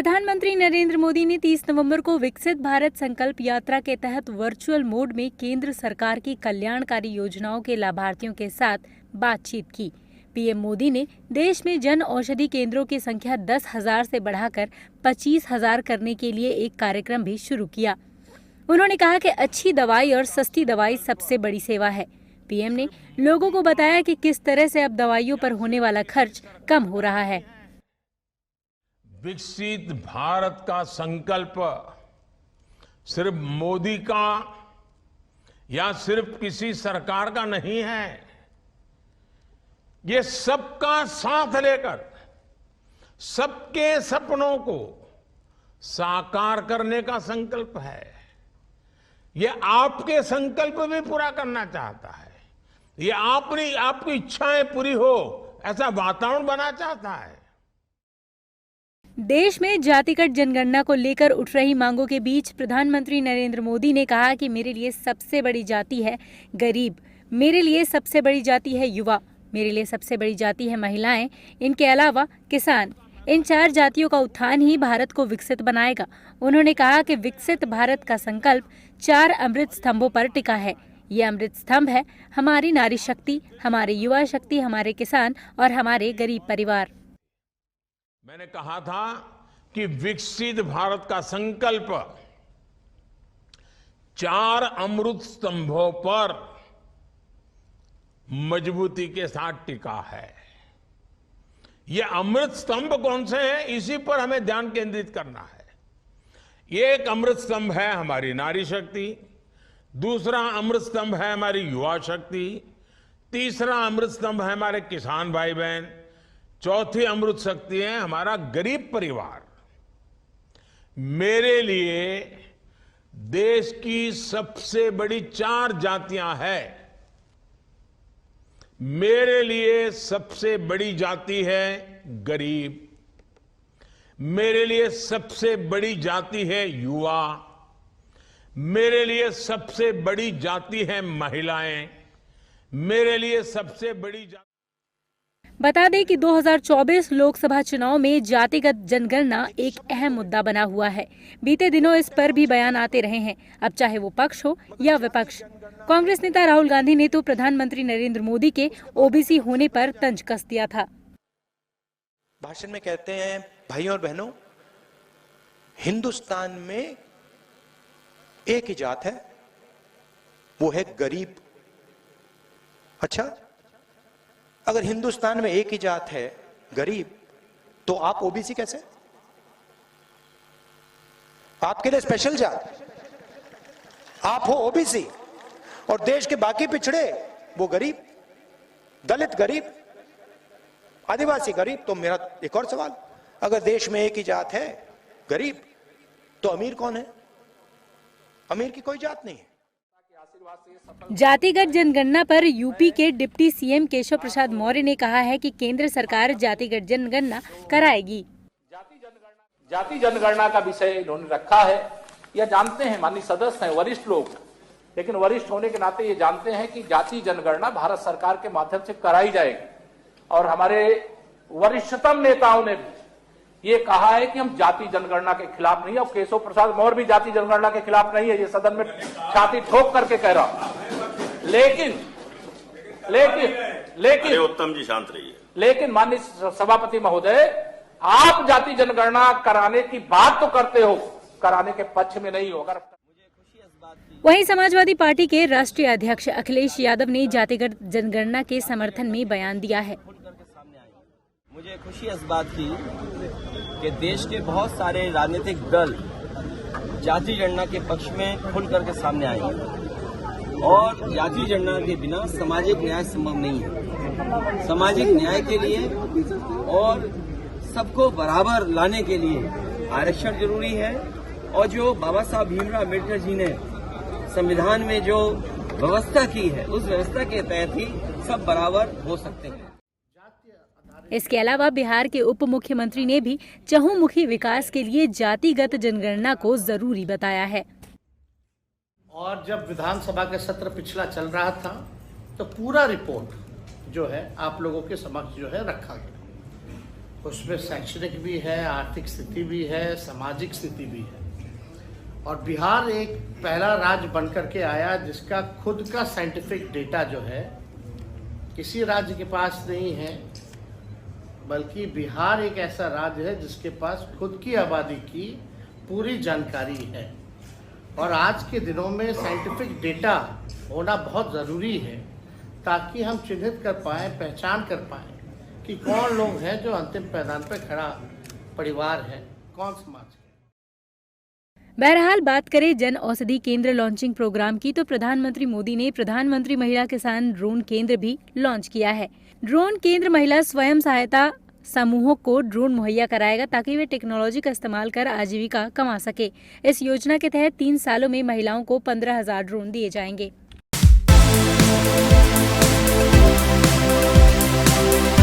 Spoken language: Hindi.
प्रधानमंत्री नरेंद्र मोदी ने 30 नवंबर को विकसित भारत संकल्प यात्रा के तहत वर्चुअल मोड में केंद्र सरकार की कल्याणकारी योजनाओं के लाभार्थियों के साथ बातचीत की। पीएम मोदी ने देश में जन औषधि केंद्रों की संख्या 10,000 से बढ़ाकर 25,000 करने के लिए एक कार्यक्रम भी शुरू किया। उन्होंने कहा कि अच्छी दवाई और सस्ती दवाई सबसे बड़ी सेवा है। पीएम ने लोगों को बताया कि किस तरह से अब दवाइयों पर होने वाला खर्च कम हो रहा है। विकसित भारत का संकल्प सिर्फ मोदी का या सिर्फ किसी सरकार का नहीं है। ये सबका साथ लेकर सबके सपनों को साकार करने का संकल्प है। ये आपके संकल्प भी पूरा करना चाहता है। ये आपकी इच्छाएं पूरी हो ऐसा वातावरण बनाना चाहता है। देश में जातिगत जनगणना को लेकर उठ रही मांगों के बीच प्रधानमंत्री नरेंद्र मोदी ने कहा कि मेरे लिए सबसे बड़ी जाति है गरीब, मेरे लिए सबसे बड़ी जाति है युवा, मेरे लिए सबसे बड़ी जाति है महिलाएं, इनके अलावा किसान। इन 4 जातियों का उत्थान ही भारत को विकसित बनाएगा। उन्होंने कहा कि विकसित भारत का संकल्प 4 अमृत स्तंभों पर टिका है। ये अमृत स्तंभ है हमारी नारी शक्ति, हमारी युवा शक्ति, हमारे किसान और हमारे गरीब परिवार। मैंने कहा था कि विकसित भारत का संकल्प 4 अमृत स्तंभों पर मजबूती के साथ टिका है। ये अमृत स्तंभ कौन से हैं, इसी पर हमें ध्यान केंद्रित करना है। एक अमृत स्तंभ है हमारी नारी शक्ति, दूसरा अमृत स्तंभ है हमारी युवा शक्ति, तीसरा अमृत स्तंभ है हमारे किसान भाई बहन, चौथी अमृत शक्ति है हमारा गरीब परिवार। मेरे लिए देश की सबसे बड़ी 4 जातियां हैं। मेरे लिए सबसे बड़ी जाति है गरीब, मेरे लिए सबसे बड़ी जाति है युवा, मेरे लिए सबसे बड़ी जाति है महिलाएं, मेरे लिए सबसे बड़ी जाति। बता दें कि 2024 लोकसभा चुनाव में जातिगत जनगणना एक अहम मुद्दा बना हुआ है। बीते दिनों इस पर भी बयान आते रहे हैं, अब चाहे वो पक्ष हो या विपक्ष। कांग्रेस नेता राहुल गांधी ने तो प्रधानमंत्री नरेंद्र मोदी के ओबीसी होने पर तंज कस दिया था। भाषण में कहते हैं, भाइयों और बहनों, हिंदुस्तान में एक ही जात है, वो है गरीब। अच्छा, अगर हिंदुस्तान में एक ही जात है गरीब, तो आप ओबीसी कैसे? आपके लिए स्पेशल जात, आप हो ओबीसी, और देश के बाकी पिछड़े वो गरीब, दलित गरीब, आदिवासी गरीब। तो मेरा एक और सवाल, अगर देश में एक ही जात है गरीब, तो अमीर कौन है? अमीर की कोई जात नहीं है। जातिगत जनगणना पर यूपी के डिप्टी सीएम केशव प्रसाद मौर्य ने कहा है कि केंद्र सरकार जातिगत जनगणना कराएगी। जाति जनगणना का विषय इन्होंने रखा है, यह जानते हैं माननीय सदस्य हैं, वरिष्ठ लोग, लेकिन वरिष्ठ होने के नाते ये जानते हैं कि जाति जनगणना भारत सरकार के माध्यम से कराई जाएगी। और हमारे वरिष्ठतम नेताओं ने भी ये कहा है कि हम जाति जनगणना के खिलाफ नहीं है, और केशव प्रसाद मौर्य भी जाति जनगणना के खिलाफ नहीं है, ये सदन में छाती ठोक करके कह रहा हूं। लेकिन उत्तम जी शांत रहिए। लेकिन माननीय सभापति महोदय, आप जाति जनगणना कराने की बात तो करते हो, कराने के पक्ष में नहीं हो। वहीं समाजवादी पार्टी के राष्ट्रीय अध्यक्ष अखिलेश यादव ने जातिगत जनगणना के समर्थन में बयान दिया है। मुझे खुशी इस बात की कि देश के बहुत सारे राजनीतिक दल जाति जनगणना के पक्ष में खुल करके सामने आए हैं, और जाति जनगणना के बिना सामाजिक न्याय संभव नहीं है। सामाजिक न्याय के लिए और सबको बराबर लाने के लिए आरक्षण जरूरी है, और जो बाबा साहब भीमराव अम्बेडकर जी ने संविधान में जो व्यवस्था की है, उस व्यवस्था के तहत ही सब बराबर हो सकते हैं। इसके अलावा बिहार के उप मुख्यमंत्री ने भी चहुमुखी विकास के लिए जातिगत जनगणना को जरूरी बताया है। और जब विधानसभा के सत्र पिछला चल रहा था, तो पूरा रिपोर्ट जो है आप लोगों के समक्ष जो है रखा गया। उसमें शैक्षणिक भी है, आर्थिक स्थिति भी है, सामाजिक स्थिति भी है। और बिहार एक पहला राज्य बनकर के आया जिसका खुद का साइंटिफिक डेटा जो है किसी राज्य के पास नहीं है, बल्कि बिहार एक ऐसा राज्य है जिसके पास खुद की आबादी की पूरी जानकारी है। और आज के दिनों में साइंटिफिक डेटा होना बहुत ज़रूरी है ताकि हम चिन्हित कर पाएँ, पहचान कर पाएँ कि कौन लोग हैं जो अंतिम पायदान पर खड़ा परिवार है, कौन समाज है। बहरहाल बात करें जन औषधि केंद्र लॉन्चिंग प्रोग्राम की तो प्रधानमंत्री मोदी ने प्रधानमंत्री महिला किसान ड्रोन केंद्र भी लॉन्च किया है। ड्रोन केंद्र महिला स्वयं सहायता समूहों को ड्रोन मुहैया कराएगा ताकि वे टेक्नोलॉजी का इस्तेमाल कर आजीविका कमा सके। इस योजना के तहत 3 सालों में महिलाओं को 15,000 ड्रोन दिए जाएंगे।